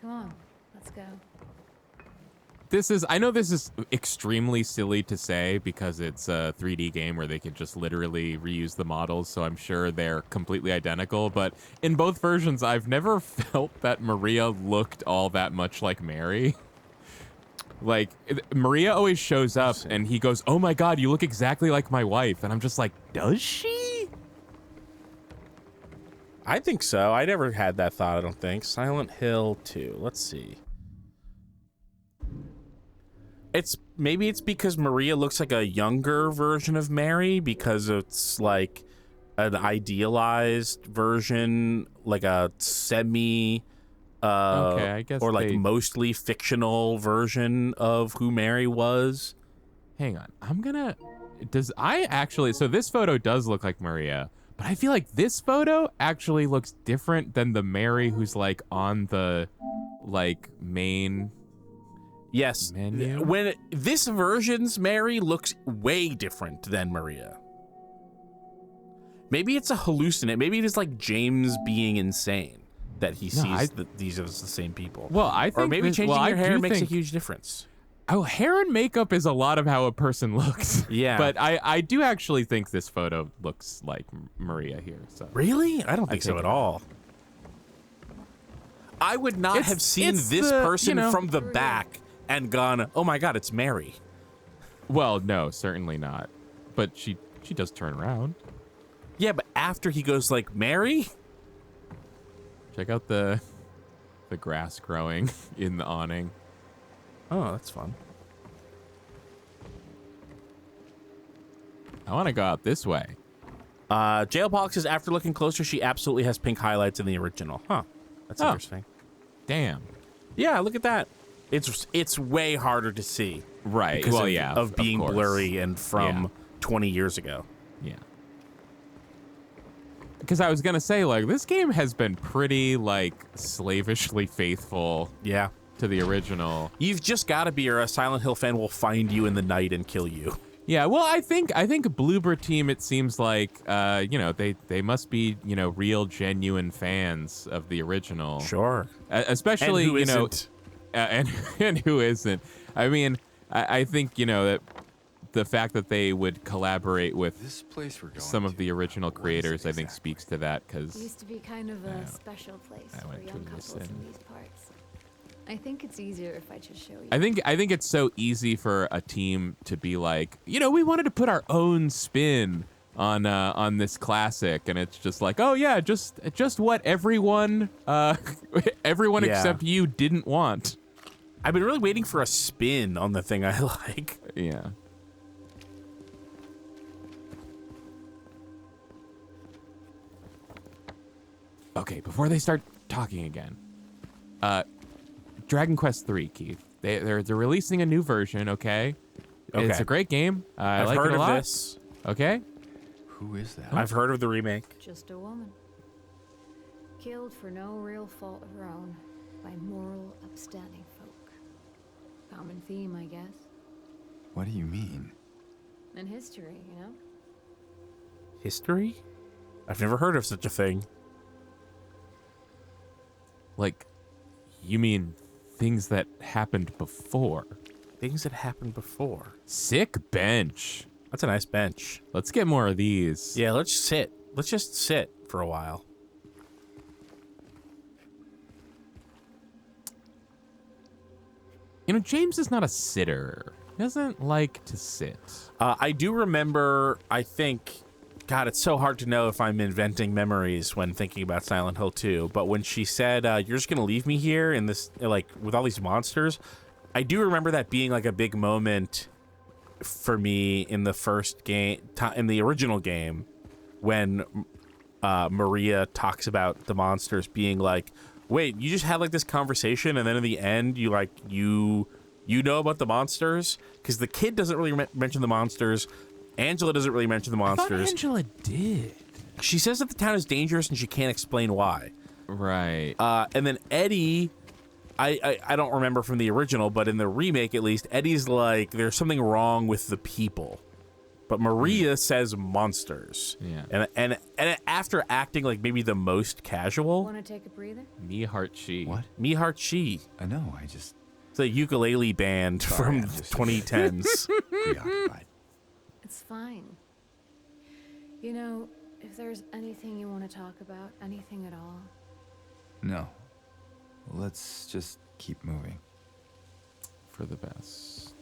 Come on, let's go. I know this is extremely silly to say because it's a 3D game where they could just literally reuse the models, so I'm sure they're completely identical, but in both versions, I've never felt that Maria looked all that much like Mary. Like, Maria always shows up and he goes, "Oh my god, you look exactly like my wife," and I'm just like, does she? I think so. I never had that thought, I don't think. Silent Hill 2. Let's see. Maybe it's because Maria looks like a younger version of Mary because it's like an idealized version, like a semi Okay, I guess or like mostly fictional version of who Mary was. Hang on. So this photo does look like Maria, but I feel like this photo actually looks different than the Mary who's like on the like main Yes. menu. When this version's Mary looks way different than Maria. Maybe it's a hallucinate. Maybe it is like James being insane that he sees that these are the same people. Well, I think or maybe changing your hair makes a huge difference. Oh, hair and makeup is a lot of how a person looks. Yeah. But I do actually think this photo looks like Maria here. So Really? I don't think so at all. I would not have seen this person from the back and gone, "Oh my god, it's Mary." Well, no, certainly not. But she does turn around. Yeah, but after he goes like, "Mary?" Check out the grass growing in the awning. Oh, that's fun. I want to go out this way. Jailbox says, after looking closer, she absolutely has pink highlights in the original. Huh. That's interesting. Damn. Yeah, look at that. It's way harder to see. Right. Well, yeah. Of being blurry and from 20 years ago. Yeah. Because I was going to say, like, this game has been pretty, like, slavishly faithful to the original. You've just got to be, or a Silent Hill fan will find you in the night and kill you. Yeah, well, I think Bloober Team, it seems like, they must be, real, genuine fans of the original. Sure. Especially, and who isn't? And who isn't. I mean, I think, that the fact that they would collaborate with some of the original creators, I think, speaks to that. Because it used to be kind of a special place for young couples in these parts. I think it's easier if I just show you. I think it's so easy for a team to be like, we wanted to put our own spin on this classic, and it's just like, oh yeah, just what everyone except you didn't want. I've been really waiting for a spin on the thing I like. Yeah. Okay, before they start talking again, Dragon Quest III, Keith. They're releasing a new version. Okay, it's a great game. I like it a lot. I've heard of this. Okay. Who is that? I've heard of the remake. Just a woman. Killed for no real fault of her own by moral, upstanding folk. Common theme, I guess. What do you mean? And history, History? I've never heard of such a thing. Like, you mean things that happened before? Things that happened before. Sick bench. That's a nice bench. Let's get more of these. Yeah, let's sit. Let's just sit for a while. James is not a sitter. He doesn't like to sit. I do remember, I think, God, it's so hard to know if I'm inventing memories when thinking about Silent Hill 2, but when she said, you're just going to leave me here in this, like, with all these monsters, I do remember that being, like, a big moment for me in the first game, in the original game, when Maria talks about the monsters being like, wait, you just had, like, this conversation, and then in the end, you know about the monsters? Because the kid doesn't really mention the monsters. Angela doesn't really mention the monsters. I thought Angela did. She says that the town is dangerous and she can't explain why. Right. And then Eddie, I don't remember from the original, but in the remake at least, Eddie's like, there's something wrong with the people. but Maria says monsters. Yeah. And after acting like maybe the most casual, Want to take a breather? Me heart she. What? Me Heart She. I know. I just It's a ukulele band Sorry, from I'm just- 2010s. preoccupied. It's fine. You know, if there's anything you want to talk about, anything at all, No. Let's just keep moving. For the best.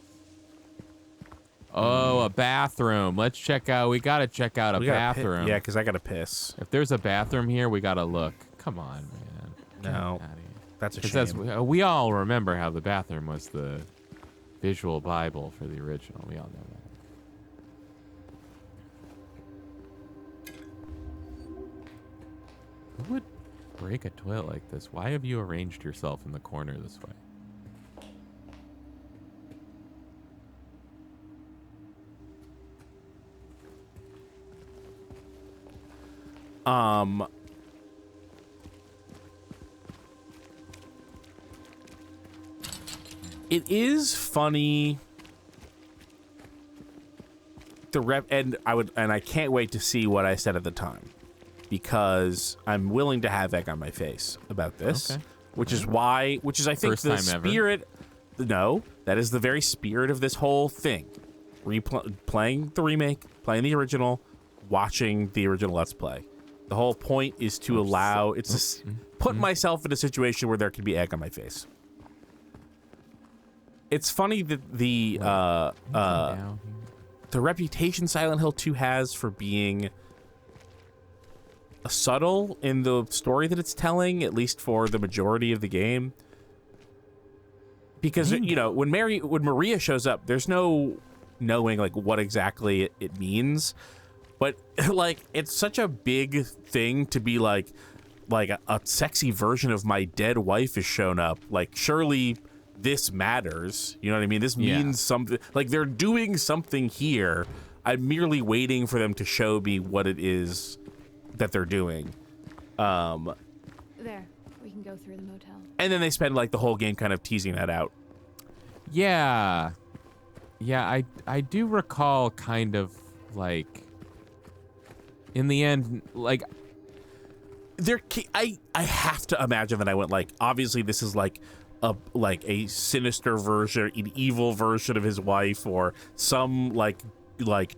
Oh, a bathroom. Let's check out. We gotta check out a We gotta bathroom. Yeah, because I got to piss. If there's a bathroom here, we gotta look. Come on, man. Get No. outta here. That's a It shame. says we all remember how the bathroom was the visual Bible for the original. We all know that. Who would break a toilet like this? Why have you arranged yourself in the corner this way? It is funny. And I can't wait to see what I said at the time, because I'm willing to have egg on my face about this, Okay. which is I think First the time ever. spirit. No, that is the very spirit of this whole thing. Playing the remake, playing the original, watching the original Let's Play. The whole point is to allow put myself in a situation where there can be egg on my face. It's funny that the reputation Silent Hill 2 has for being subtle in the story that it's telling, at least for the majority of the game. Because you know, when Maria shows up, there's no knowing like what exactly it means. But like, it's such a big thing to be like a sexy version of my dead wife has shown up. Like, surely this matters. You know what I mean? This means something. Like, they're doing something here. I'm merely waiting for them to show me what it is that they're doing. there, we can go through the motel. And then they spend like the whole game kind of teasing that out. Yeah. Yeah, I do recall kind of like in the end, like I have to imagine that I went like, obviously this is like a sinister version, an evil version of his wife, or some like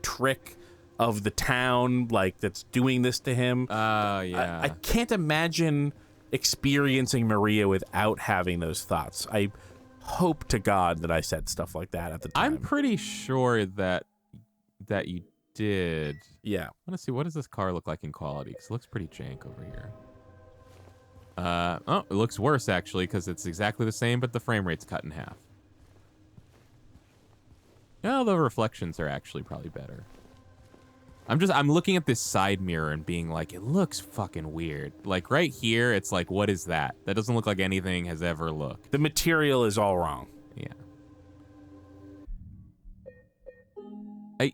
trick of the town like that's doing this to him. yeah. I can't imagine experiencing Maria without having those thoughts. I hope to God that I said stuff like that at the time. I'm pretty sure that you did. Yeah. I want to see, what does this car look like in quality? Because it looks pretty jank over here. Oh, it looks worse actually, because it's exactly the same, but the frame rate's cut in half. No, the reflections are actually probably better. I'm looking at this side mirror and being like, it looks fucking weird. Like right here, it's like, what is that? That doesn't look like anything has ever looked. The material is all wrong. Yeah.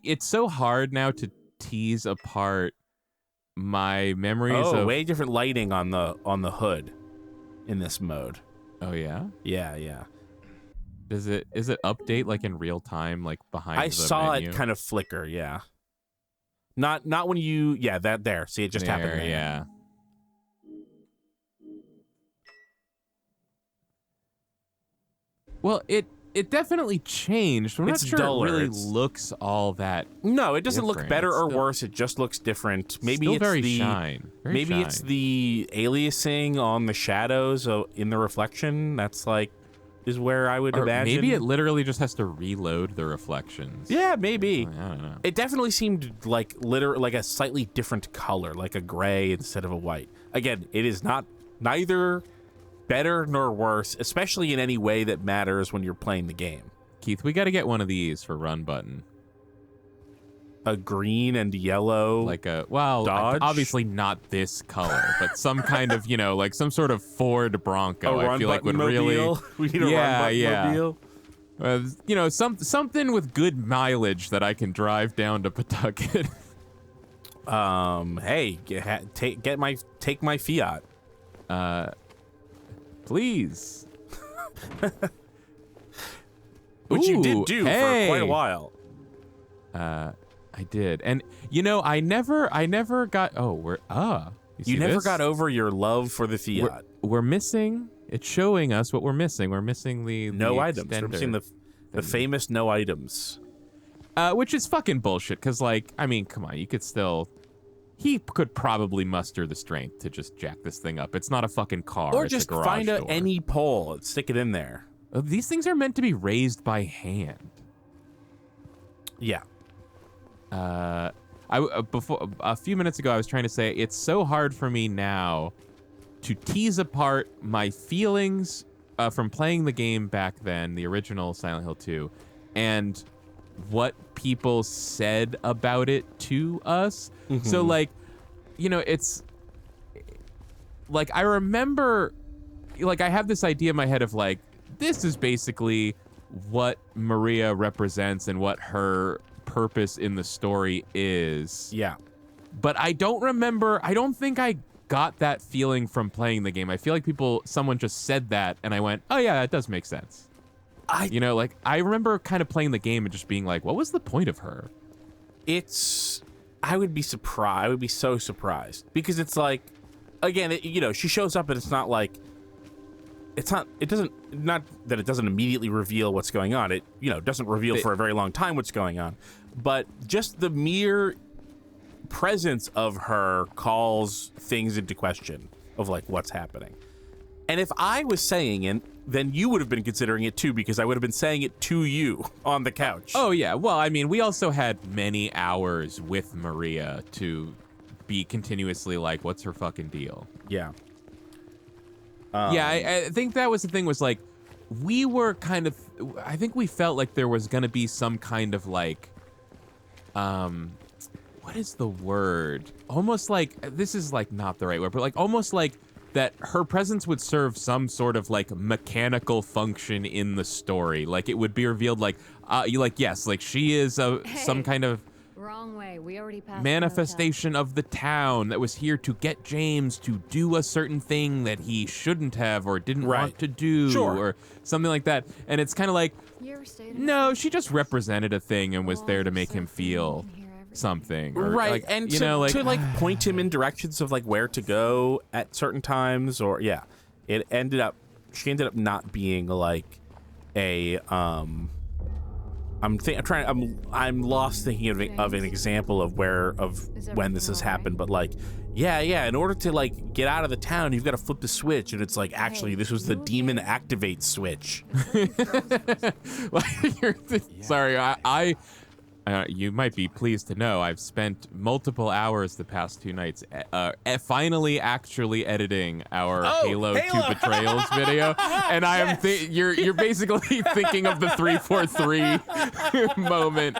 It's so hard now to tease apart my memories of... way different lighting on the hood in this mode. Oh, yeah? Yeah. Is it update like in real time, like behind I the saw menu? it kind of flicker, yeah. Not when you, yeah, that there. See, it just happened there. Yeah. Well, it definitely changed. I'm not It's sure duller. it really It's- looks all that. No, it doesn't look Different. better or Still- worse. It just looks different. Maybe Still it's very the shine. Very maybe it's shine. the aliasing on the shadows in the reflection. That's like is where I would Or imagine. maybe it literally just has to reload the reflections. Yeah, maybe. I don't know. It definitely seemed like like a slightly different color, like a gray instead of a white. Again, it is neither better nor worse, especially in any way that matters when you're playing the game. Keith, we got to get one of these for run button. A green and yellow, Like a, well, Dodge? obviously not this color, but some kind of, like some sort of Ford Bronco, a run I feel like would button really... mobile. We need a Yeah, run button yeah. mobile. Something with good mileage that I can drive down to Pawtucket. Hey, take my Fiat. Please. Which you Ooh, did do for hey. quite a while. I did. And I never got You never got over your love for the Fiat. We're missing. It's showing us what we're missing. We're missing the items. extender. We're missing the famous no items. Which is fucking bullshit. Because come on, he could probably muster the strength to just jack this thing up. It's not a fucking car. Or it's just a garage find door. any pole and stick it in there. These things are meant to be raised by hand. Yeah. Before a few minutes ago, I was trying to say it's so hard for me now to tease apart my feelings from playing the game back then, the original Silent Hill 2, and what people said about it to us. So it's like I remember, I have this idea in my head of this is basically what Maria represents and what her purpose in the story is. Yeah. But I don't think I got that feeling from playing the game. I feel like someone just said that and I went, oh yeah, that does make sense. I remember kind of playing the game and just being like, what was the point of her? I would be surprised. I would be so surprised because it's like, again, she shows up and it's not that it doesn't immediately reveal what's going on. It, doesn't reveal for a very long time what's going on, but just the mere presence of her calls things into question of what's happening. And if I was saying it, then you would have been considering it too, because I would have been saying it to you on the couch. Oh yeah. Well, we also had many hours with Maria to be continuously what's her fucking deal? Yeah. I think that was the thing was we were kind of, I think we felt like there was going to be some kind of what is the word? Almost this is not the right word, but almost that her presence would serve some sort of mechanical function in the story. It would be revealed yes, she is some kind of Wrong way. We already passed manifestation of the town that was here to get James to do a certain thing that he shouldn't have or didn't want to do or something like that. And it's kind of no, she just represented a thing and was there to make him feel something. Or and to point him in directions of where to go at certain times or she ended up not being a I'm lost thinking of an example of when this has happened, but in order to get out of the town, you've got to flip the switch, and it's actually this was the demon activate switch. Sorry, I you might be pleased to know I've spent multiple hours the past 2 nights finally actually editing our Halo 2 Betrayals video, and I am you're basically thinking of the 343 moment.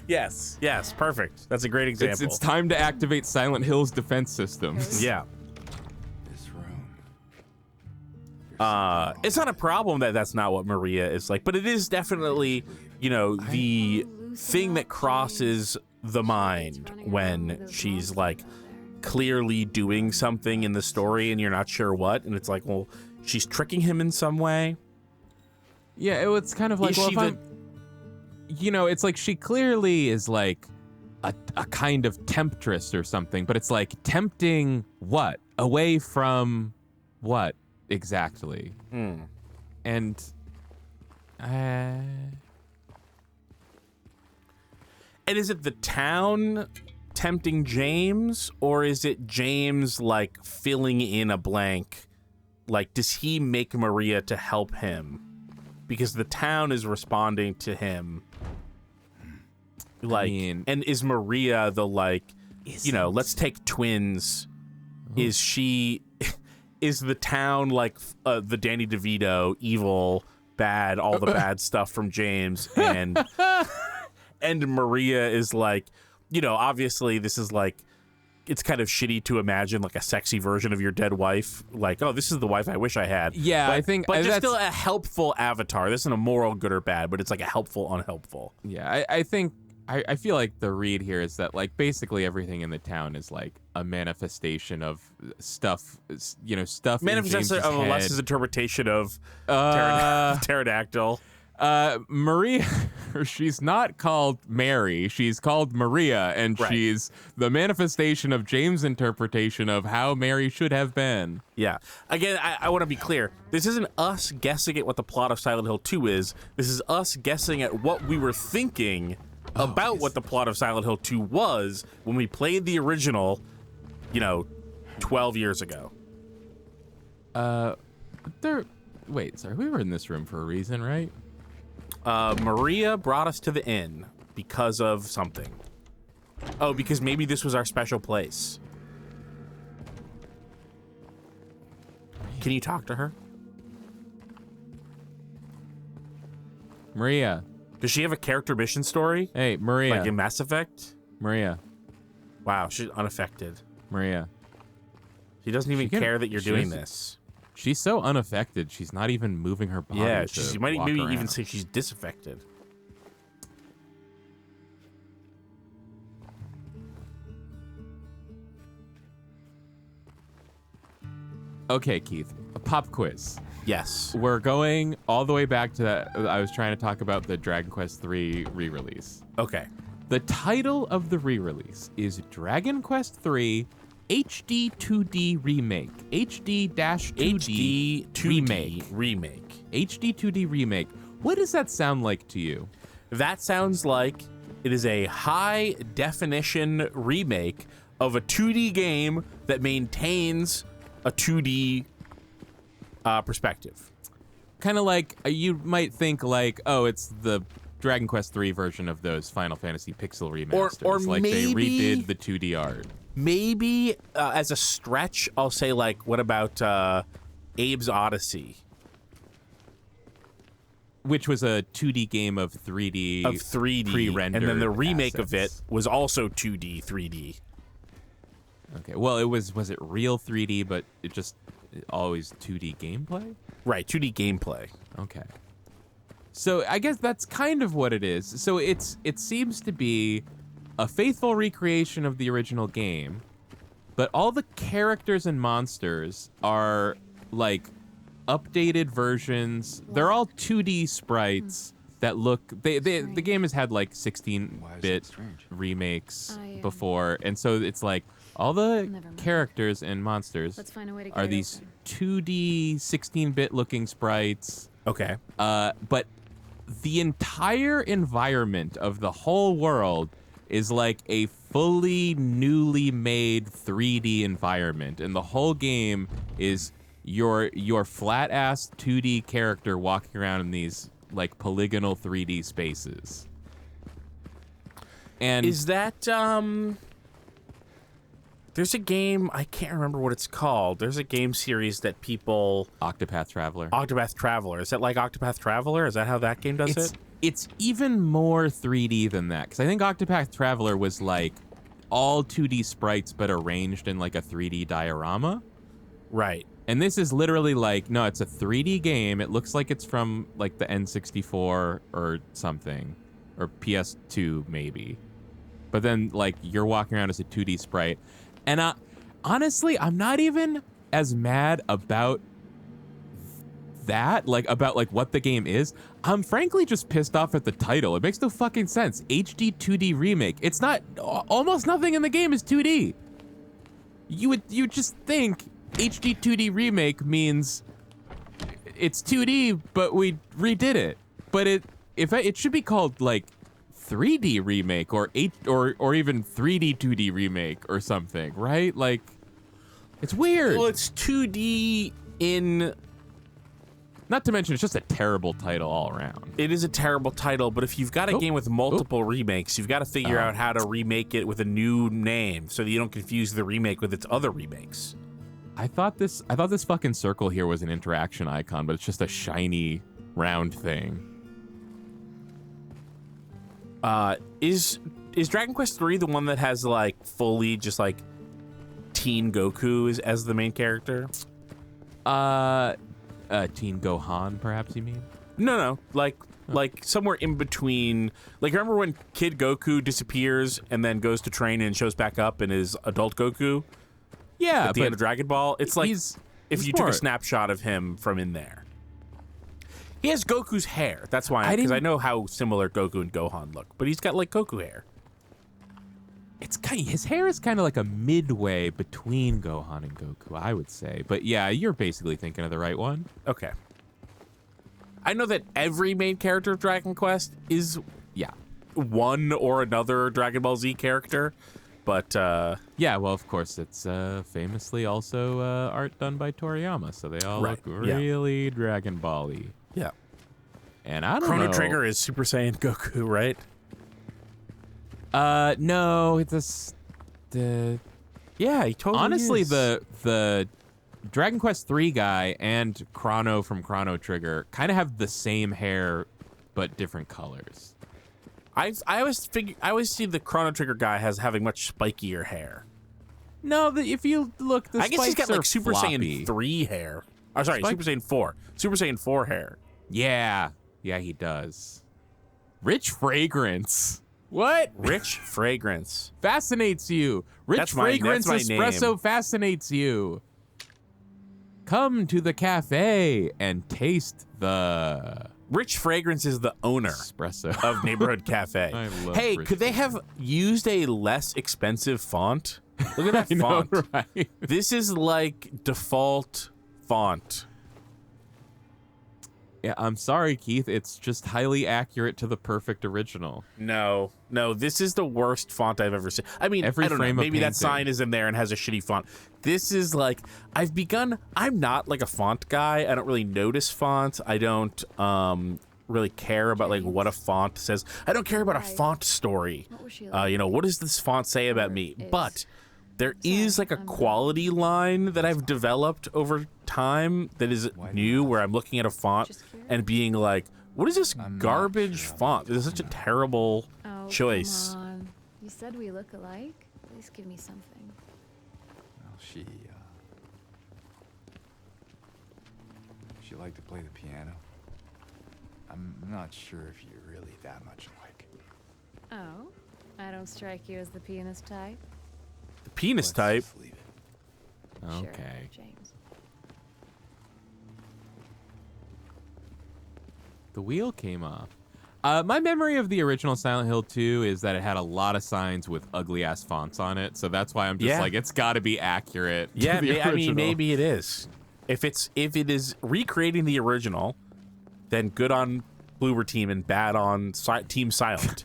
Yes, perfect. That's a great example. It's time to activate Silent Hill's defense systems. Yeah. This room. It's not a problem that that's not what Maria is but it is definitely the thing that crosses the mind when she's clearly doing something in the story and you're not sure what, and it's well, she's tricking him in some way. Yeah, it's kind of it's she clearly is a kind of temptress or something, but it's tempting what? Away from what exactly? And and is it the town tempting James, or is it James filling in a blank? Does he make Maria to help him? Because the town is responding to him. And is Maria the let's take twins. Is she is the town the Danny DeVito evil bad, all the bad stuff from James, and and Maria is obviously this is it's kind of shitty to imagine a sexy version of your dead wife, oh, this is the wife I wish I had. Yeah, but, I think, but just still a helpful avatar. This isn't a moral good or bad, but it's a helpful, unhelpful. Yeah, I think I feel the read here is that basically everything in the town is a manifestation of stuff, stuff. Manifestation of Alessa's interpretation of pterodactyl. Maria, she's not called Mary. She's called Maria, and Right. she's the manifestation of James' interpretation of how Mary should have been. Yeah. Again, I want to be clear. This isn't us guessing at what the plot of Silent Hill 2 is. This is us guessing at what we were thinking about what the plot of Silent Hill 2 was when we played the original, 12 years ago. Wait, sorry, we were in this room for a reason, right? Maria brought us to the inn because of something. Oh, because maybe this was our special place. Can you talk to her? Maria. Does she have a character mission story? Hey, Maria. Like in Mass Effect? Maria. Wow, she's unaffected. Maria. She doesn't even care that you're she doing doesn't- this. She's so unaffected. She's not even moving her body. Yeah, to she might walk maybe around. even say she's disaffected. Okay, Keith. A pop quiz. Yes. We're going all the way back to that. I was trying to talk about the Dragon Quest III re-release. Okay. The title of the re-release is Dragon Quest III HD 2D Remake. HD-2D HD 2D remake. HD 2D Remake. What does that sound like to you? That sounds like it is a high definition remake of a 2D game that maintains a 2D perspective. Kind of like you might think like, oh, it's the Dragon Quest III version of those Final Fantasy pixel remasters. Or like maybe, they redid the 2D art. Maybe as a stretch, I'll say like, what about Abe's Odyssey? Which was a 2D game of 3D pre-rendered and then the remake of it assets. was also 2D, 3D. Okay, well, was it real 3D, but it just always 2D gameplay? Right, 2D gameplay. Okay. So I guess that's kind of what it is. So it seems to be a faithful recreation of the original game, but all the characters and monsters are like updated versions. They're all 2D sprites that look. The game has had like 16-bit strange? remakes I, before, and so it's like all the Never mind. characters and monsters Let's find a way to get are it these open. 2D 16-bit looking sprites. Okay. But the entire environment of the whole world is like a fully newly made 3D environment, and the whole game is your flat ass 2D character walking around in these like polygonal 3D spaces. And Is that there's a game, I can't remember what it's called. There's a game series that people Octopath Traveler. Octopath Traveler. Is that like Octopath Traveler? Is that how that game does it? It's even more 3D than that, because I think Octopath Traveler was like all 2D sprites but arranged in like a 3D diorama. Right. And this is literally like, no, it's a 3D game. It looks like it's from like the N64 or something, or PS2 maybe. But then like you're walking around as a 2D sprite. And honestly, I'm not even as mad about that, like about like what the game is. I'm frankly just pissed off at the title. It makes no fucking sense. HD 2D remake. It's not, almost nothing in the game is 2D. You just think HD 2D remake means it's 2D, but we redid it. But it should be called like 3D remake or even 3D 2D remake or something, right? Like, it's weird. Well, it's 2D in... Not to mention, it's just a terrible title all around. It is a terrible title, but if you've got a game with multiple remakes, you've got to figure out how to remake it with a new name so that you don't confuse the remake with its other remakes. I thought this fucking circle here was an interaction icon, but it's just a shiny round thing. Is Dragon Quest III the one that has like fully just like Teen Goku as the main character? Teen Gohan, perhaps you mean? No, like somewhere in between. Like, remember when Kid Goku disappears and then goes to train and shows back up and is adult Goku Yeah, at the end of Dragon Ball? It's like he's if you took more- a snapshot of him from in there. He has Goku's hair. That's why, because I know how similar Goku and Gohan look. But he's got like Goku hair. It's kind his hair is kind of like a midway between Gohan and Goku, I would say. But yeah, you're basically thinking of the right one. Okay. I know that every main character of Dragon Quest is one or another Dragon Ball Z character, but yeah, well, of course, it's famously also art done by Toriyama, so they all look really Dragon Ball-y. Yeah. And I don't know. Chrono Trigger is Super Saiyan Goku, right? No, it's yeah, he totally honestly is. the Dragon Quest 3 guy and Chrono from Chrono Trigger kind of have the same hair but different colors. I always see the Chrono Trigger guy as having much spikier hair. No, if you look, the I guess he's got spikes like are Super floppy. Saiyan 3 hair. Oh, sorry, Super Saiyan 4. Super Saiyan 4 hair. Yeah, he does. Rich fragrance. What? Rich fragrance. Fascinates you. Rich fragrance that's my espresso name. fascinates you. Come to the cafe and taste the Rich Fragrance is the owner espresso of Neighborhood Cafe. I love Hey, Rich could they have used a less expensive font? Look at that I know, font. right? This is like default font. Yeah, I'm sorry, Keith. It's just highly accurate to the perfect original. No, this is the worst font I've ever seen. I mean, Every I don't know. frame of Maybe that painting. sign is in there and has a shitty font. This is like, I'm not like a font guy. I don't really notice fonts. I don't really care about like what a font says. I don't care about a font story. What was she like? What does this font say about me? Is- But there is like a quality line that I've developed over time that is new, where I'm looking at a font Just curious. and being like, what is this I'm not garbage sure I'm font? This is such a terrible Oh, choice. Come on. You said we look alike. At least give me something. Well, she liked to play the piano. I'm not sure if you're really that much alike. Oh, I don't strike you as the pianist type. The penis Let's type. just leave it. Sure, Okay. James. The wheel came off. My memory of the original Silent Hill 2 is that it had a lot of signs with ugly ass fonts on it, so that's why I'm just like, it's got to be accurate. To Yeah, the I mean, original. maybe it is. If it is recreating the original, then good on Bloober Team and bad on Team Silent.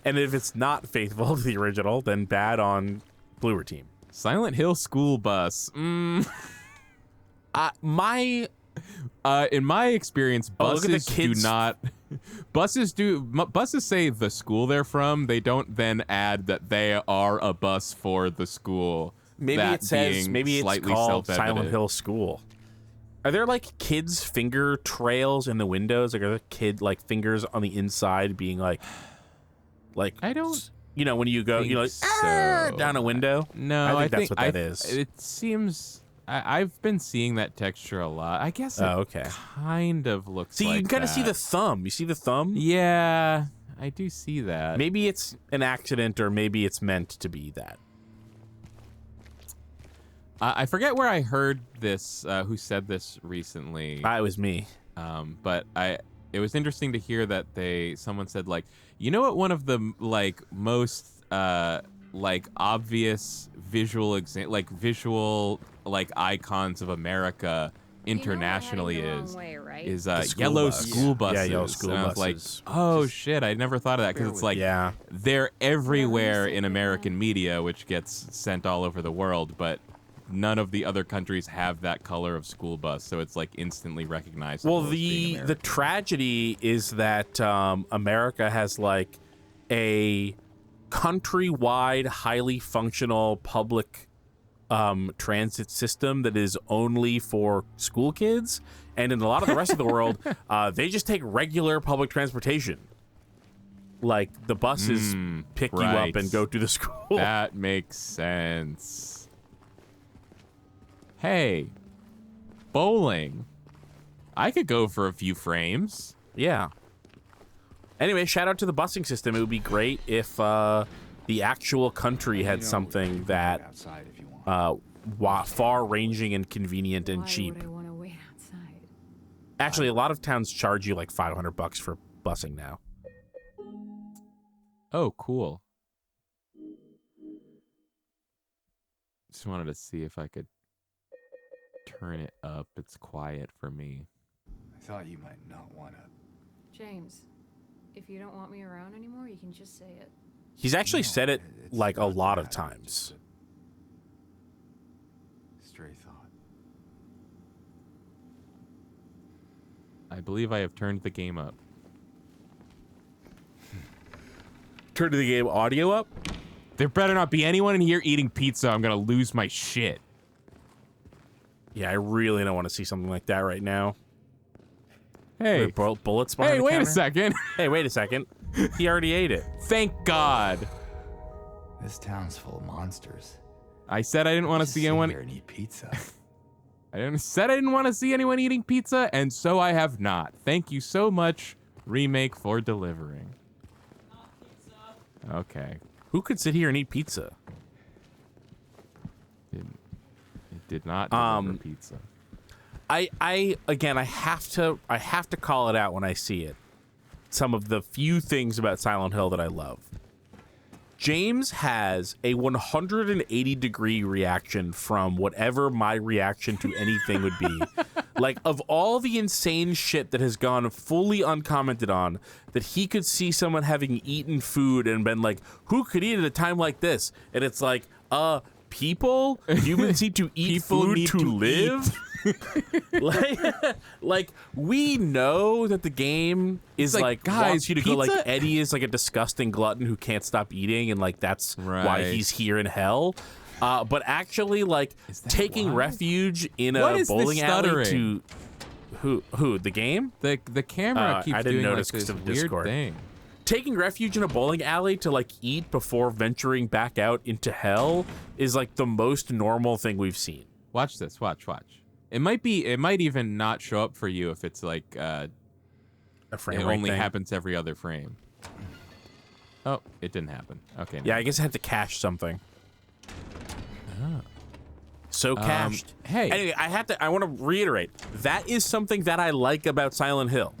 And if it's not faithful to the original, then bad on Bloober Team. Silent Hill school bus. In my experience, look at the buses do kids. not. Buses say the school they're from. They don't then add that they are a bus for the school. Maybe that it says, being maybe it's slightly called self-evident. Silent Hill School. Are there like kids' finger trails in the windows? Like, are there kid like fingers on the inside being like I don't. You know, when you go, think you know, like, so. down a window. No, I think that's what that is. It seems. I've been seeing that texture a lot. I guess it okay. kind of looks. See, like you can kind of see that. the thumb. You see the thumb? Yeah, I do see that. Maybe it's an accident, or maybe it's meant to be that. I forget where I heard this. Who said this recently? It was me. But it was interesting to hear that someone said, like, you know what, one of the like most like obvious visual icons of America internationally is yellow bus. school buses. Yeah, yellow school and I was buses. like, oh shit, I never thought of that, because it's like Yeah. they're everywhere say in that. American media, which gets sent all over the world, but none of the other countries have that color of school bus, so it's like instantly recognizable. Well, as being the American. tragedy is that America has like a countrywide, highly functional public transit system that is only for school kids, and in a lot of the rest of the world, they just take regular public transportation. Like the buses pick you right. up and go to the school. That makes sense. Hey, bowling. I could go for a few frames. Yeah. Anyway, shout out to the busing system. It would be great if the actual country had something that Outside if you want. far-ranging and convenient and Why cheap. would I want to wait outside? Actually, a lot of towns charge you like $500 for busing now. Oh, cool. Just wanted to see if I could turn it up. It's quiet for me. I thought you might not want to. James, if you don't want me around anymore, you can just say it. He's actually No, said it it's like a not lot of that, times. just a stray thought. I believe I have turned the game up. Turn the game audio up. There better not be anyone in here eating pizza. I'm gonna lose my shit. Yeah, I really don't want to see something like that right now. Hey, Bullets behind hey, the wait a counter? second. Hey, wait a second. He already ate it. Thank God. This town's full of monsters. I said I didn't want to Just see sit anyone. here and eat pizza. Said I didn't want to see anyone eating pizza, and so I have not. Thank you so much, Remake, for delivering. Okay. Who could sit here and eat pizza? It did not deliver pizza. Again, I have to call it out when I see it. Some of the few things about Silent Hill that I love. James has a 180-degree reaction from whatever my reaction to anything would be. Like, of all the insane shit that has gone fully uncommented on, that he could see someone having eaten food and been like, who could eat at a time like this? And it's like, people? Humans need to eat People food need to to live? like, we know that the game is like, like guys, wants you to go like pizza? Eddie is like a disgusting glutton who can't stop eating, and like that's why Right. he's here in hell. But actually, like Is that taking why? refuge in What a is this bowling alley stuttering? to who the game? The camera keeps I didn't doing notice like 'cause this of weird Discord. thing. Taking refuge in a bowling alley to like eat before venturing back out into hell is like the most normal thing we've seen. Watch this. Watch. It might even not show up for you if it's like A frame it rate only thing. happens every other frame. Oh, it didn't happen. Okay. Yeah, I guess I had to cache something. So cached. hey. Anyway, I want to reiterate, that is something that I like about Silent Hill.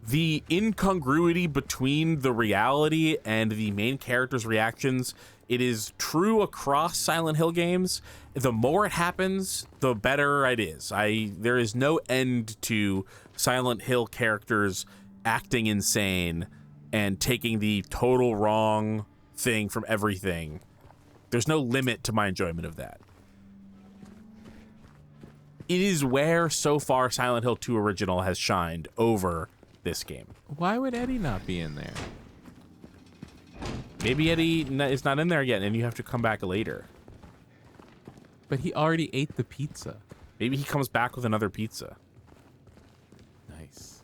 The incongruity between the reality and the main character's reactions, it is true across Silent Hill games. The more it happens, the better it is. There is no end to Silent Hill characters acting insane and taking the total wrong thing from everything. There's no limit to my enjoyment of that. It is where, so far, Silent Hill 2 Original has shined over this game. Why would Eddie not be in there? Maybe Eddie is not in there yet, and you have to come back later. But he already ate the pizza. Maybe he comes back with another pizza. Nice.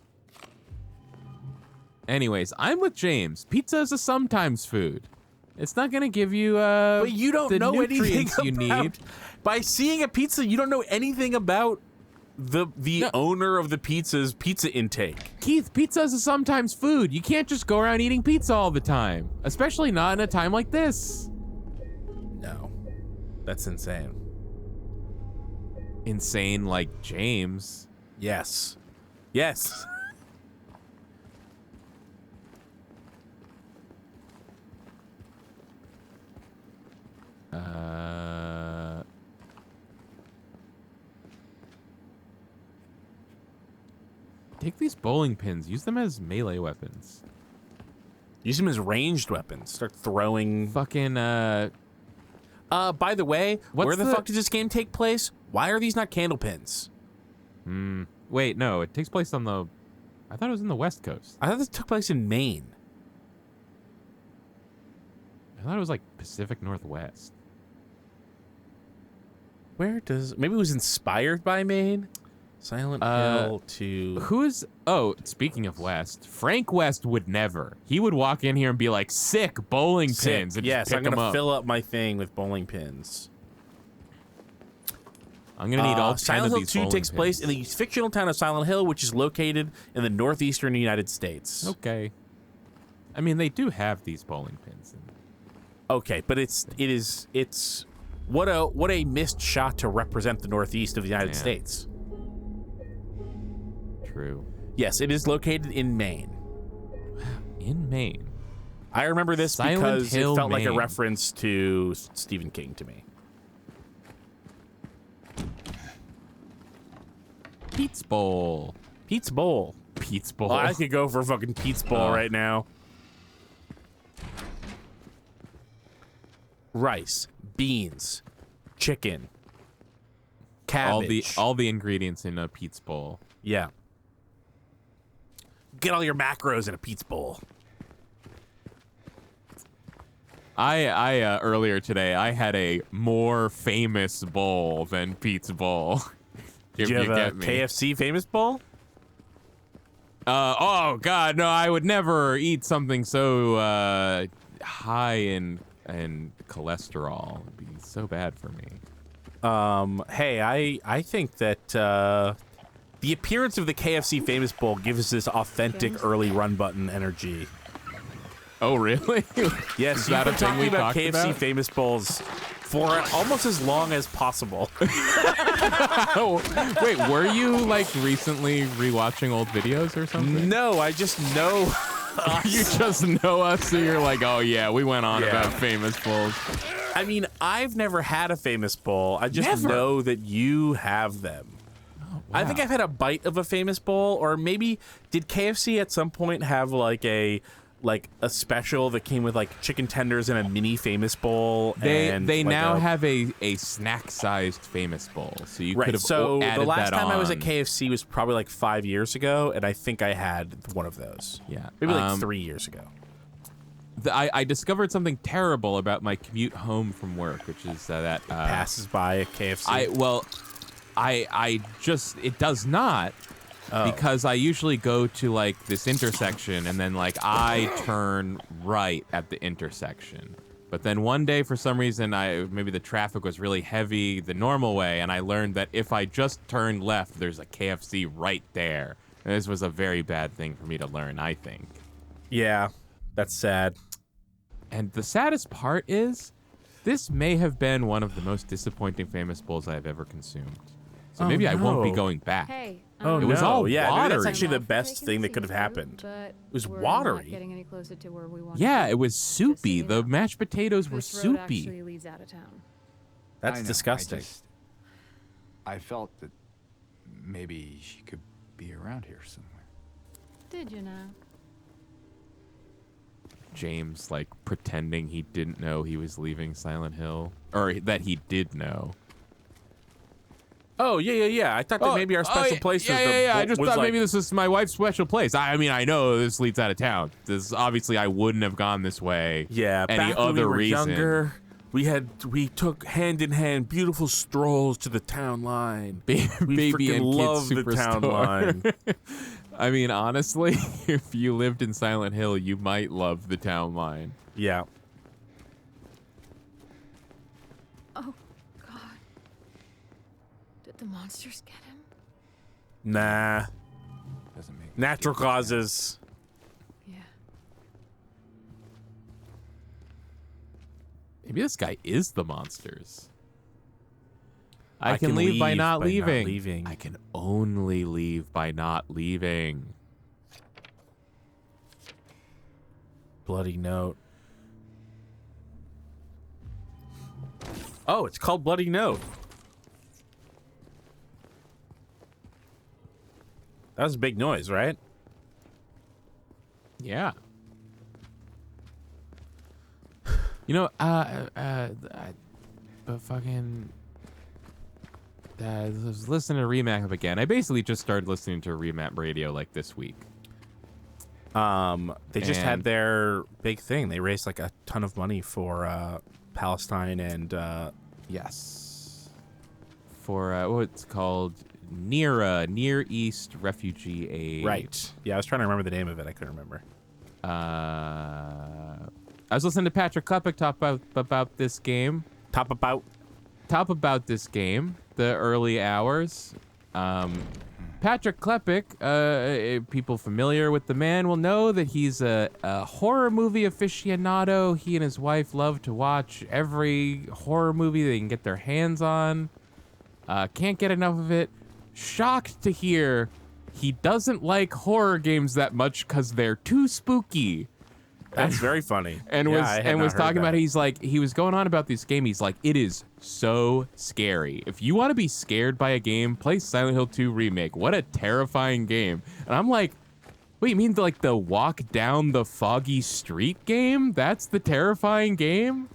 Anyways, I'm with James. Pizza is a sometimes food. It's not gonna give you But you don't the know anything nutrients about you need. By seeing a pizza, you don't know anything about the No. owner of the pizza's pizza intake. Keith, pizza is a sometimes food. You can't just go around eating pizza all the time, especially not in a time like this. No. That's insane. Insane like James. Yes. Yes. Take these bowling pins. Use them as melee weapons. Use them as ranged weapons. Start throwing. Fucking, By the way, What's where the the- fuck does this game take place? Why are these not candle pins? Wait, no, it takes place on the... I thought it was in the West Coast. I thought this took place in Maine. I thought it was like Pacific Northwest. Where does... Maybe it was inspired by Maine? Silent Hill to... Who's... Oh, speaking of West, Frank West would never. He would walk in here and be like, sick bowling pins. And Yes, just pick I'm going them to up. fill up my thing with bowling pins. I'm going to need all 10 Silent of Hill these 2 bowling takes place pins. in the fictional town of Silent Hill, which is located in the northeastern United States. Okay. I mean, they do have these bowling pins. Okay, but it's what a missed shot to represent the northeast of the United Yeah. States. True. Yes, it is located in Maine. In Maine. I remember this Silent because Hill, it felt like a Maine. reference to Stephen King to me. Pete's Bowl. Pete's Bowl. Pete's Bowl. Oh, I could go for fucking Pete's Bowl right now. Rice, beans, chicken, cabbage. all the ingredients in a Pete's Bowl. Yeah. Get all your macros in a Pete's Bowl. I earlier today I had a more famous bowl than Pete's Bowl. Did you have a KFC famous bowl? Oh God, no! I would never eat something so high in cholesterol. It'd be so bad for me. Hey, I think that the appearance of the KFC famous bowl gives us this authentic early run button energy. Oh really? Yes, Is that you've a been thing talking we about talked KFC about? famous bowls for almost as long as possible. Oh, wait, were you like recently rewatching old videos or something? No, I just know. You just know us, so you're like, oh yeah, we went on about famous bowls. I mean, I've never had a famous bowl. I just Never? know that you have them. I think I've had a bite of a famous bowl, or maybe did KFC at some point have like a special that came with like chicken tenders and a mini famous bowl? They like now have a snack-sized famous bowl, so you could have so added the last that time I was at on. KFC was probably like 5 years ago, and I think I had one of those. Yeah, Maybe like 3 years ago. I discovered something terrible about my commute home from work, which is that Passes by a KFC. I just it does not. Because I usually go to like this intersection and then like I turn right at the intersection. But then one day for some reason maybe the traffic was really heavy the normal way, and I learned that if I just turn left there's a KFC right there. And this was a very bad thing for me to learn, I think. Yeah, that's sad. And the saddest part is this may have been one of the most disappointing famous bowls I've ever consumed. So maybe I won't be going back. Hey, Oh, It was all yeah, maybe that's watery. actually the I'm not best taking thing that could have seafood, happened. but It was we're watery. Not getting any closer to where we want Yeah, to be. it was Just soupy. so you The know. mashed potatoes were This road soupy. actually leads out of town. That's I know, disgusting. I felt that maybe she could be around here somewhere. Did you know? James like pretending he didn't know he was leaving Silent Hill, or that he did know. Oh, yeah. I thought that maybe our special place was the I just was thought like, maybe this is my wife's special place. I mean, I know this leads out of town. This obviously I wouldn't have gone this way. yeah, any back when other we were reason. younger, we took hand in hand beautiful strolls to the town line. We Baby freaking and love kid the town superstore. line. I mean, honestly, if you lived in Silent Hill, you might love the town line. Yeah. Oh, God. Did the monsters get him? Nah. Doesn't make Natural me feel causes. Yeah. Maybe this guy is the monsters. I can leave by not leaving. I can only leave by not leaving. Bloody note. Oh, it's called Bloody Note. That was a big noise, right? Yeah. You know, but fucking, I was listening to Remap again. I basically just started listening to Remap radio like this week. They just had And- their big thing. They raised like a ton of money for Palestine and Yes. For what's called Near East Refugee Aid. right. Yeah, I was trying to remember the name of it. I couldn't remember. I was listening to Patrick Klepek talk about this game. Top about. Talk about this game, the early hours. Patrick Klepek, people familiar with the man will know that he's a horror movie aficionado. He and his wife love to watch every horror movie they can get their hands on. Can't get enough of it. Shocked to hear he doesn't like horror games that much because they're too spooky. That's very funny. And Yeah, I had not was heard talking that. about, he was going on about this game. He's like, it is so scary. If you want to be scared by a game, play Silent Hill 2 Remake. What a terrifying game. And I'm like, wait, you mean like the walk down the foggy street game? That's the terrifying game?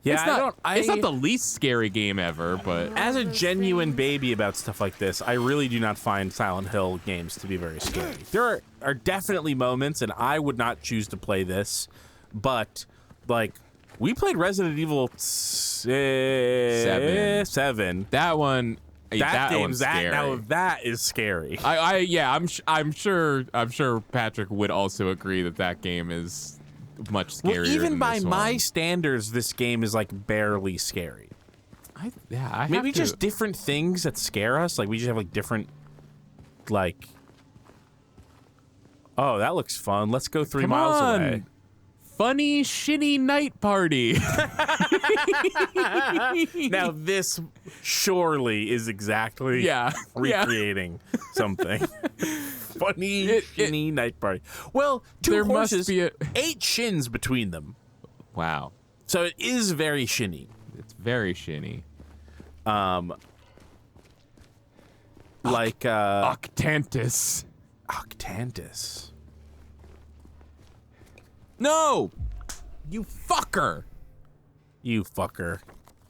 Yeah, it's not the least scary game ever, but As a genuine baby about stuff like this, I really do not find Silent Hill games to be very scary. There are definitely moments, and I would not choose to play this, but, like, we played Resident Evil 7. that one, That game's one's scary. that is scary. I'm sure Patrick would also agree that game is much scarier. Well, even than by this my one. standards, this game is like barely scary. Maybe just different things that scare us. Like we just have like different, like. Oh, that looks fun. Let's go 3 miles away. Funny shitty night party. Now this surely is exactly recreating something. Funny shitty night party. Well, There two horses, must be 8 shins between them. Wow, So it is very shinny. it's very shinny. Like Octantis. Octantis. No, you fucker. You fucker.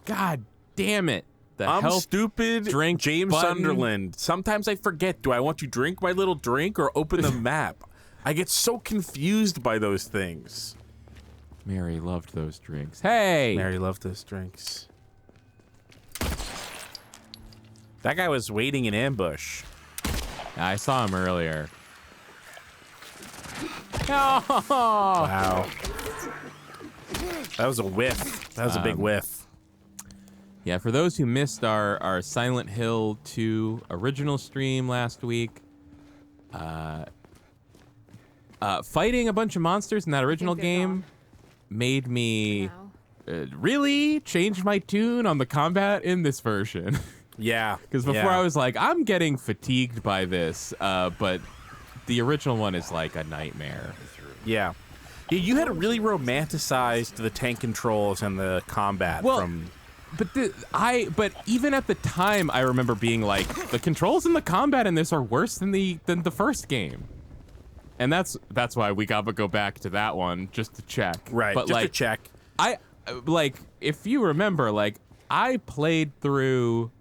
God damn it. The I'm health stupid. drink James button. Sunderland. Sometimes I forget. Do I want to drink my little drink or open the map? I get so confused by those things. Mary loved those drinks. Hey. Mary loved those drinks. That guy was waiting in ambush. I saw him earlier. Oh. Wow. That was a whiff. That was a big whiff. Yeah, for those who missed our Silent Hill 2 original stream last week, fighting a bunch of monsters in that original they're game gone. made me Now. really change my tune on the combat in this version. Yeah. Because before I was like, I'm getting fatigued by this, but the original one is like a nightmare. Yeah. Yeah, you had really romanticized the tank controls and the combat from... But even at the time, I remember being like, the controls and the combat in this are worse than the first game, and that's why we gotta go back to that one just to check. Right, but just to check. If you remember, I played through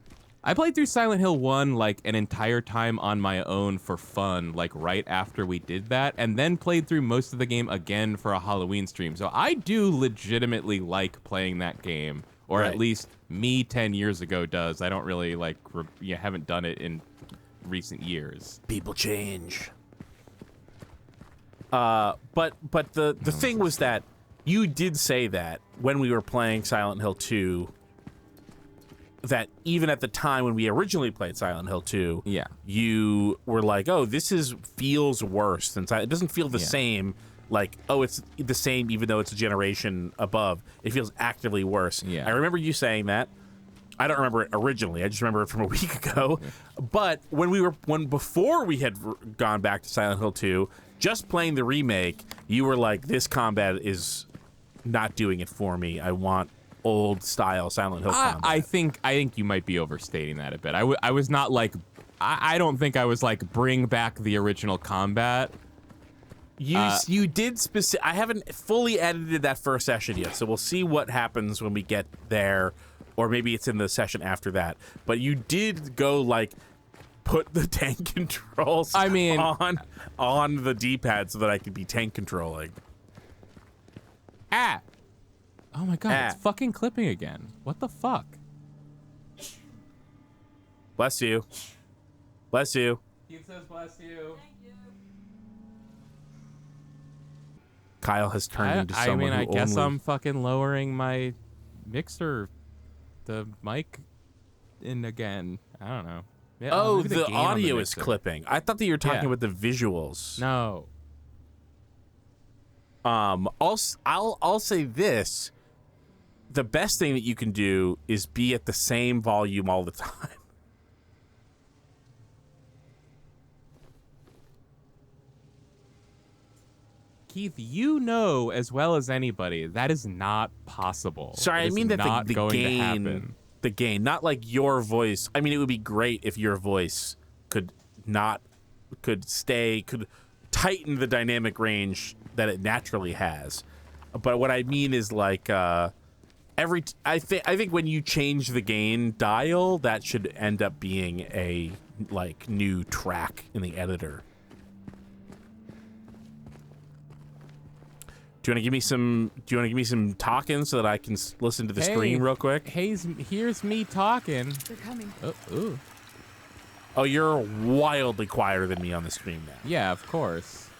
Silent Hill 1 like an entire time on my own for fun, like right after we did that, and then played through most of the game again for a Halloween stream. So I do legitimately like playing that game. Or Right. at least me 10 years ago does. I don't really haven't done it in recent years. People change. But the thing was that you did say that when we were playing Silent Hill 2, that even at the time when we originally played Silent Hill 2, Yeah. you were like, oh, this feels worse than it doesn't feel the same. Like, oh, it's the same even though it's a generation above. It feels actively worse. Yeah. I remember you saying that. I don't remember it originally. I just remember it from a week ago. But before we had gone back to Silent Hill 2, just playing the remake, you were like, this combat is not doing it for me. I want old style Silent Hill combat. I think you might be overstating that a bit. I was not like, I don't think I was like, bring back the original combat. You did I haven't fully edited that first session yet, so we'll see what happens when we get there, or maybe it's in the session after that. But you did go like put the tank controls on the D-pad so that I could be tank controlling. Oh my god, it's fucking clipping again. What the fuck? Bless you. Bless you. He says bless you. Kyle has turned into someone I who guess only... I'm fucking lowering my mixer, the mic in again. I don't know. Yeah, Oh, maybe the gain on audio is mixer. clipping. I thought that you were talking Yeah. about the visuals. No. I'll say this. The best thing that you can do is be at the same volume all the time. Keith, you know as well as anybody that is not possible. Sorry, It I is mean that not the going to gain, happen. the gain, not like your voice. I mean, it would be great if your voice could tighten the dynamic range that it naturally has. But what I mean is like I think when you change the gain dial, that should end up being a like new track in the editor. Do you want to give me some talking so that I can listen to the screen real quick? Here's me talking. They're coming. Ooh. Oh, you're wildly quieter than me on the stream now. Yeah, of course.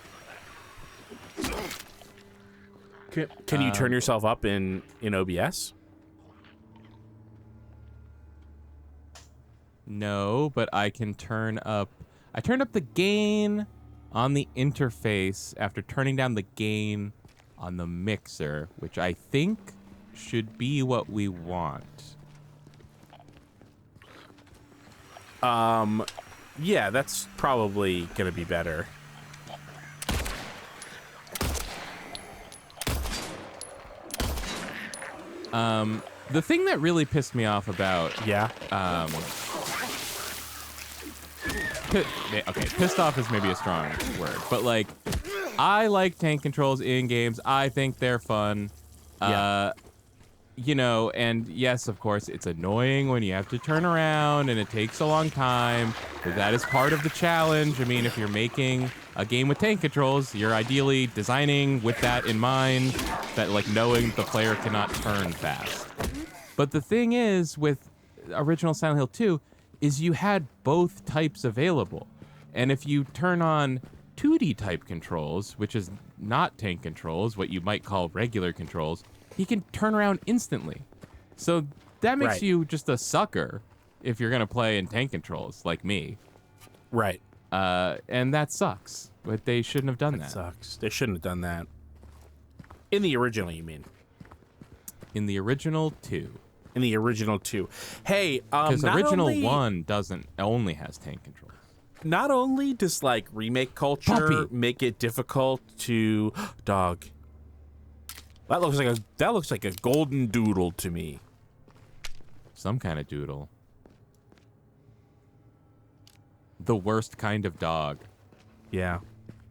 Can you turn yourself up in OBS? No, but I can turn up. I turned up the gain on the interface after turning down the gain on the mixer, which I think should be what we want. Yeah, that's probably gonna be better. The thing that really pissed me off about Yeah. okay, pissed off is maybe a strong word, but like, I like tank controls in games. I think they're fun. Yeah. You know, and yes, of course, it's annoying when you have to turn around and it takes a long time, but that is part of the challenge. I mean, if you're making a game with tank controls, you're ideally designing with that in mind, that like knowing the player cannot turn fast. But the thing is, with original Silent Hill 2, is you had both types available. And if you turn on 2D type controls, which is not tank controls, what you might call regular controls, he can turn around instantly. So that makes Right. you just a sucker if you're going to play in tank controls like me. Right. And that sucks. But they shouldn't have done that. Sucks. They shouldn't have done that. In the original, you mean? In the original 2. In the original 2. Hey, Because not original only, 1 only has tank controls. Not only does like remake culture Puppy. make it difficult to dog. That looks like a golden doodle to me. Some kind of doodle. The worst kind of dog. Yeah.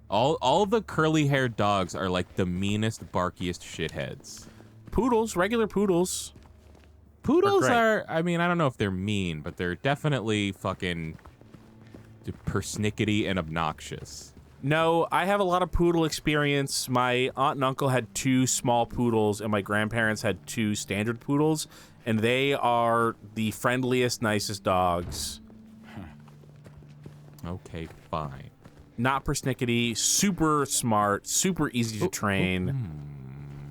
All the curly-haired dogs are like the meanest, barkiest shitheads. Poodles, regular poodles. Poodles great. are, I mean, I don't know if they're mean, but they're definitely fucking persnickety and obnoxious. No, I have a lot of poodle experience. My aunt and uncle had 2 small poodles, and my grandparents had 2 standard poodles, and they are the friendliest, nicest dogs. Okay, fine. Not persnickety, super smart, super easy to train.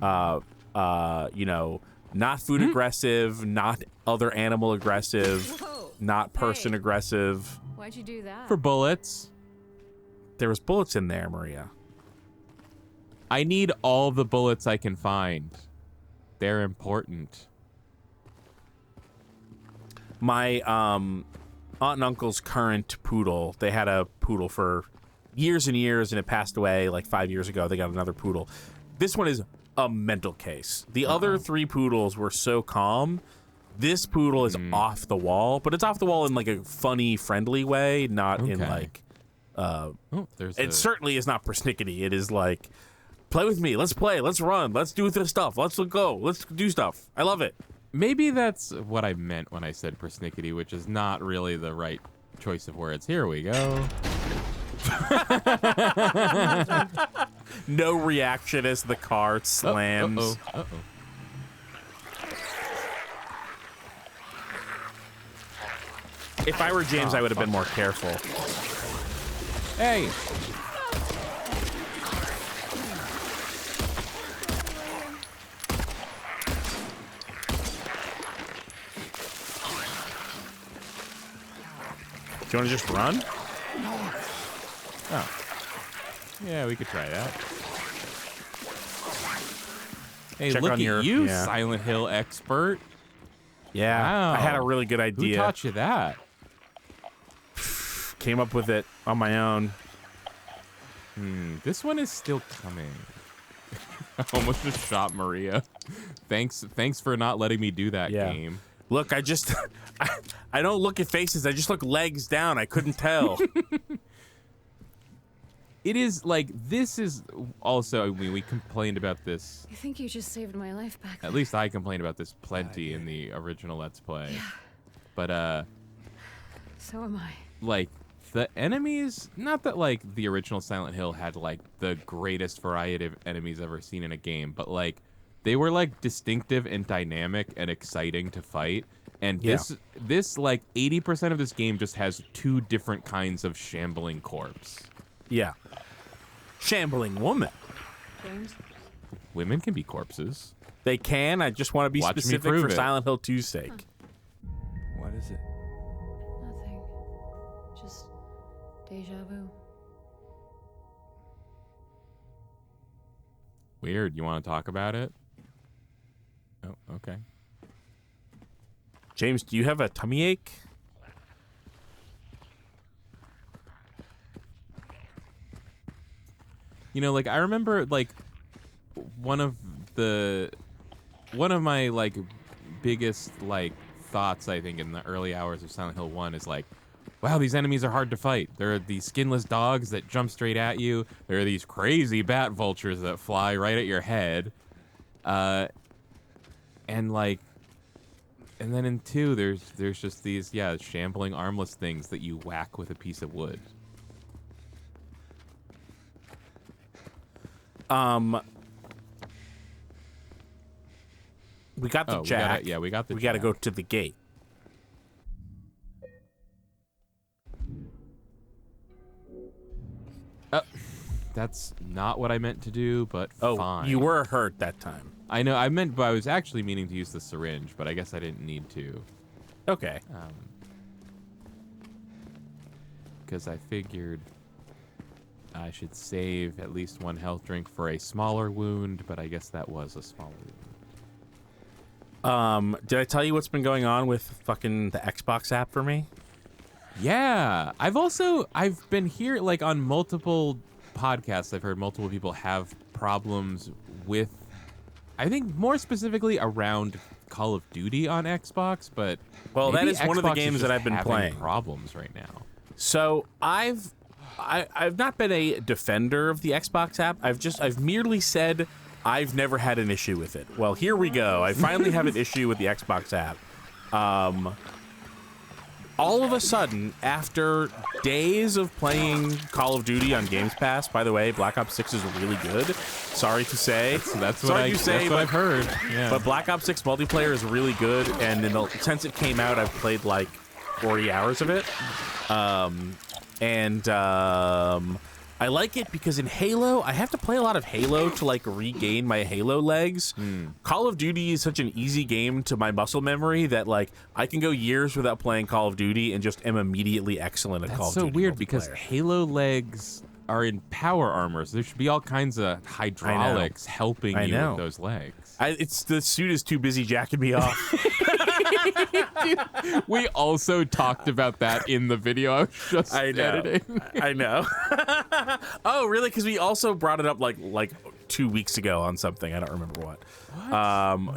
You know, not food aggressive, not other animal aggressive, Whoa. not person Hey. aggressive. Why'd you do that? For bullets, There was bullets in there, Maria. I need all the bullets I can find. They're important. My aunt and uncle's current poodle, they had a poodle for years and years, and it passed away like 5 years ago. They got another poodle. This one is a mental case. The other 3 poodles were so calm. This poodle is off the wall, but it's off the wall in like a funny, friendly way, not in Okay. like... There's It certainly is not persnickety. It is like, play with me. Let's play. Let's run. Let's do this stuff. Let's go. Let's do stuff. I love it. Maybe that's what I meant when I said persnickety, which is not really the right choice of words. Here we go. No reaction as the car slams. Uh-oh. If I were James, I would have been more careful. Hey! Do you want to just run? Oh. Yeah, we could try that. Hey, Check look on at your- you, yeah. Silent Hill expert. Yeah. Wow. I had a really good Who idea. taught you that? Came up with it on my own. This one is still coming. I almost just shot Maria. Thanks for not letting me do that game. Look, I just I don't look at faces. I just look legs down. I couldn't tell. It is like, this is also, I mean, we complained about this. I think you just saved my life back At least I complained about this plenty in the original Let's Play. Yeah. But, So am I. like, the enemies, not that, like, the original Silent Hill had, like, the greatest variety of enemies ever seen in a game, but, like, they were, like, distinctive and dynamic and exciting to fight. And this, like, 80% of this game just has 2 different kinds of shambling corpse. Yeah. Shambling woman. James? Women can be corpses. They can. I just want to be Watch me specific prove for it. Silent Hill 2's sake. What is it? Nothing. Just deja vu. Weird. You want to talk about it? Oh, okay. James, do you have a tummy ache? You know, like, I remember, like, one of my, like, biggest, like, thoughts, I think, in the early hours of Silent Hill 1 is, like, wow, these enemies are hard to fight. There are these skinless dogs that jump straight at you. There are these crazy bat vultures that fly right at your head. And, like, and then in 2, there's just these, shambling armless things that you whack with a piece of wood. We got the jack. We got the We got to jack. go to the gate. That's not what I meant to do, but fine. You were hurt that time. I know, but I was actually meaning to use the syringe, but I guess I didn't need to. Okay. Because I figured I should save at least 1 health drink for a smaller wound, but I guess that was a smaller wound. Did I tell you what's been going on with fucking the Xbox app for me? Yeah, I've been here, like, on multiple podcasts, I've heard multiple people have problems with, I think more specifically around Call of Duty on Xbox, but well, that is one of the Xbox games is that just I've been having playing. problems right now. So I've not been a defender of the Xbox app. I've merely said I've never had an issue with it. Well, here we go. I finally have an issue with the Xbox app. All of a sudden, after days of playing Call of Duty on Games Pass, by the way, Black Ops 6 is really good. Sorry to say. That's what I've heard. Yeah. But Black Ops 6 multiplayer is really good, and since it came out, I've played like 40 hours of it. I like it because in Halo, I have to play a lot of Halo to like regain my Halo legs. Call of Duty is such an easy game to my muscle memory that like I can go years without playing Call of Duty and just am immediately excellent at Call of Duty. That's so weird because multiplayer. Halo legs are in power armor, so there should be all kinds of hydraulics helping you with those legs. The suit is too busy jacking me off. Dude, we also talked about that in the video I was just editing. I know. Oh, really? Because we also brought it up like 2 weeks ago on something. I don't remember what.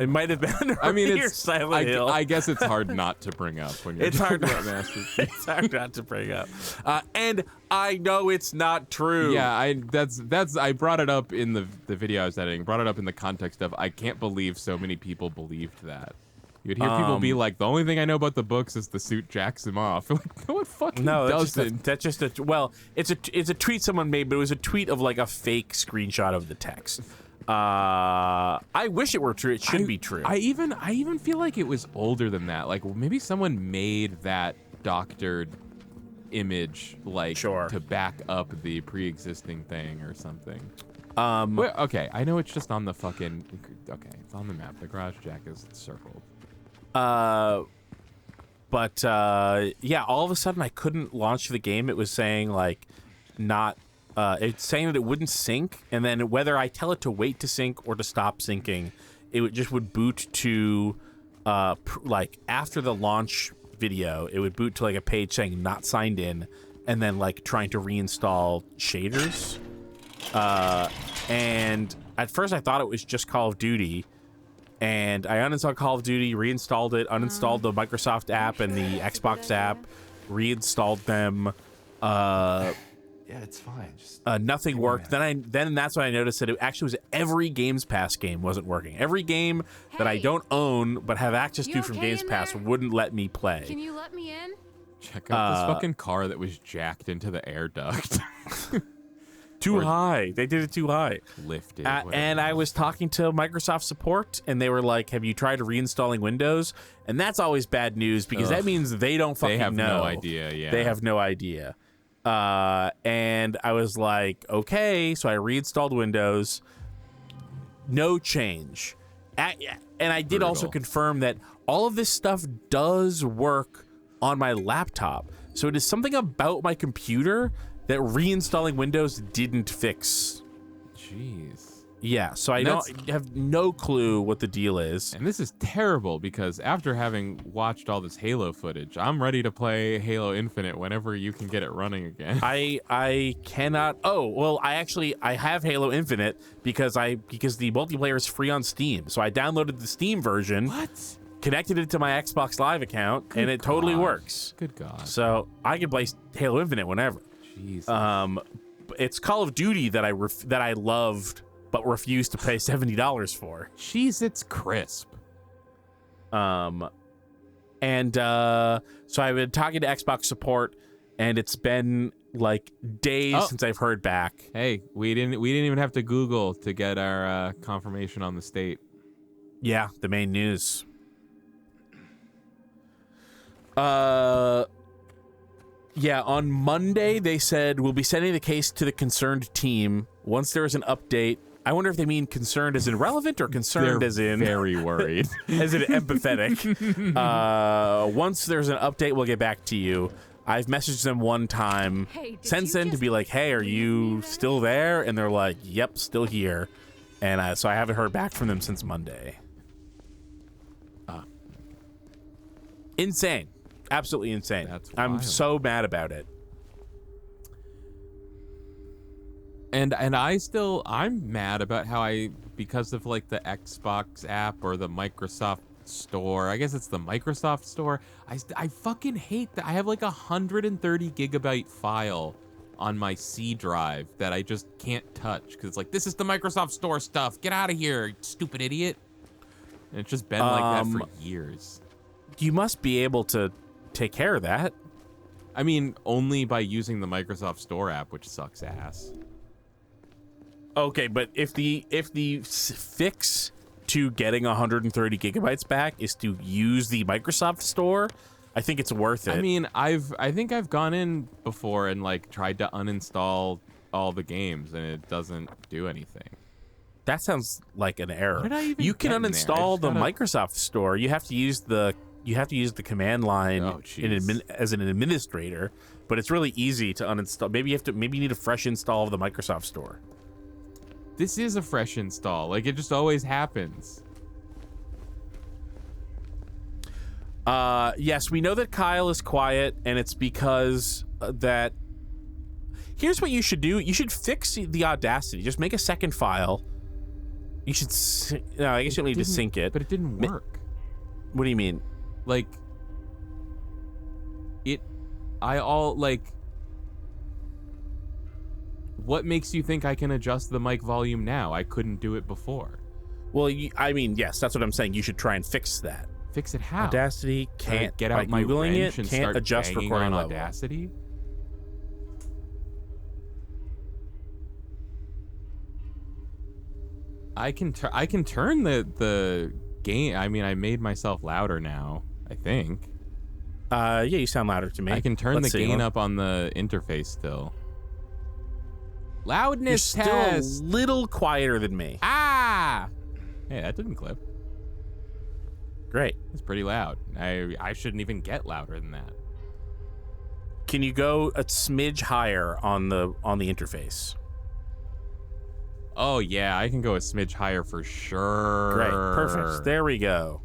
It might have been. I mean, it's Silent Hill. I guess it's hard not to bring up when you're. It's hard about Master Chief. It's hard not to bring up. And I know it's not true. Yeah, I brought it up in the video I was editing. Brought it up in the context of I can't believe so many people believed that. You'd hear people be like, "The only thing I know about the books is the suit jacks him off." Like, no, it fucking doesn't. That's just a it's a tweet someone made, but it was a tweet of like a fake screenshot of the text. I wish it were true. It should be true. I even feel like it was older than that. Like maybe someone made that doctored image to back up the pre-existing thing or something. Okay, I know it's just on the fucking. Okay, it's on the map. The garage jack is circled. Yeah, all of a sudden I couldn't launch the game. It was saying like it's saying that it wouldn't sync, and then whether I tell it to wait to sync or to stop syncing, it would boot to like after the launch video, it would boot to like a page saying not signed in, and then like trying to reinstall shaders. And at first I thought it was just Call of Duty, and I uninstalled Call of Duty, reinstalled it, uninstalled the Microsoft app and the Xbox app, reinstalled them. Yeah, it's fine. Just Nothing give me a worked. minute. Then that's when I noticed that it actually was every Games Pass game wasn't working. Every game that I don't own but have access to You from okay Games in Pass there? wouldn't let me play. Can you let me in? Check out this fucking car that was jacked into the air duct. Too Or- high. They did it too high. Lifted. And I was talking to Microsoft support, and they were like, "Have you tried reinstalling Windows?" And that's always bad news because that means they don't fucking They have know. no idea, yeah. They have no idea. And I was like, okay, so I reinstalled Windows. No change. And I did also Brutal. confirm that all of this stuff does work on my laptop. So it is something about my computer that reinstalling Windows didn't fix. Jeez. Yeah, so I don't have no clue what the deal is. And this is terrible because after having watched all this Halo footage, I'm ready to play Halo Infinite whenever you can get it running again. I cannot. Oh well, I have Halo Infinite because the multiplayer is free on Steam. So I downloaded the Steam version, What? connected it to my Xbox Live account, and it totally God. works. Good God. So I can play Halo Infinite whenever. Jeez. It's Call of Duty that I loved but refused to pay $70 for. Jeez, it's crisp. So I've been talking to Xbox support, and it's been like days since I've heard back. Hey, we didn't even have to Google to get our confirmation on the state. Yeah, the main news. Yeah, on Monday they said we'll be sending the case to the concerned team once there is an update. I wonder if they mean concerned as in relevant or concerned They're as in very worried. as in empathetic. Once there's an update, we'll get back to you. I've messaged them one time Hey, did since you then to just be like, hey, are leave you me there? still there? And they're like, yep, still here. And so I haven't heard back from them since Monday. Insane. Absolutely insane. That's I'm wild. so mad about it. And I'm mad about how because of like the Xbox app or the Microsoft store, I guess it's the Microsoft store, I fucking hate that I have like 130 gigabyte file on my C drive that I just can't touch because it's like, this is the Microsoft store stuff, get out of here, stupid idiot. And it's just been like that for years. You must be able to take care of that. I mean, only by using the Microsoft Store app, which sucks ass. Okay, but if the fix to getting 130 gigabytes back is to use the Microsoft Store, I think it's worth it. I mean, I think I've gone in before and like tried to uninstall all the games and it doesn't do anything. that sounds like an error. What did I even You can get in there? I uninstall just the gotta- Microsoft Store. You have to use the command line Oh, jeez. as an administrator, but it's really easy to uninstall. Maybe you need a fresh install of the Microsoft Store. This is a fresh install. Like, it just always happens. Yes, we know that Kyle is quiet, and it's because that. Here's what you should do. You should fix the Audacity. Just make a second file. You should. No, I guess you don't need to Didn't- sync it. But it didn't work. What do you mean? Like, what makes you think I can adjust the mic volume now? I couldn't do it before. Well, I mean, yes, that's what I'm saying. You should try and fix that. Fix it how? Audacity Should I can't get by out my Googling wrench it. and Can't start adjust banging recording on level. Audacity. I can turn the gain. I mean, I made myself louder now, I think. Yeah, you sound louder to me. I can turn Let's the see. gain up on the interface still. You're Loudness still test. a little quieter than me. Ah! Hey, that didn't clip. Great. It's pretty loud. I shouldn't even get louder than that. Can you go a smidge higher on the interface? Oh yeah, I can go a smidge higher for sure. Great. Perfect. There we go.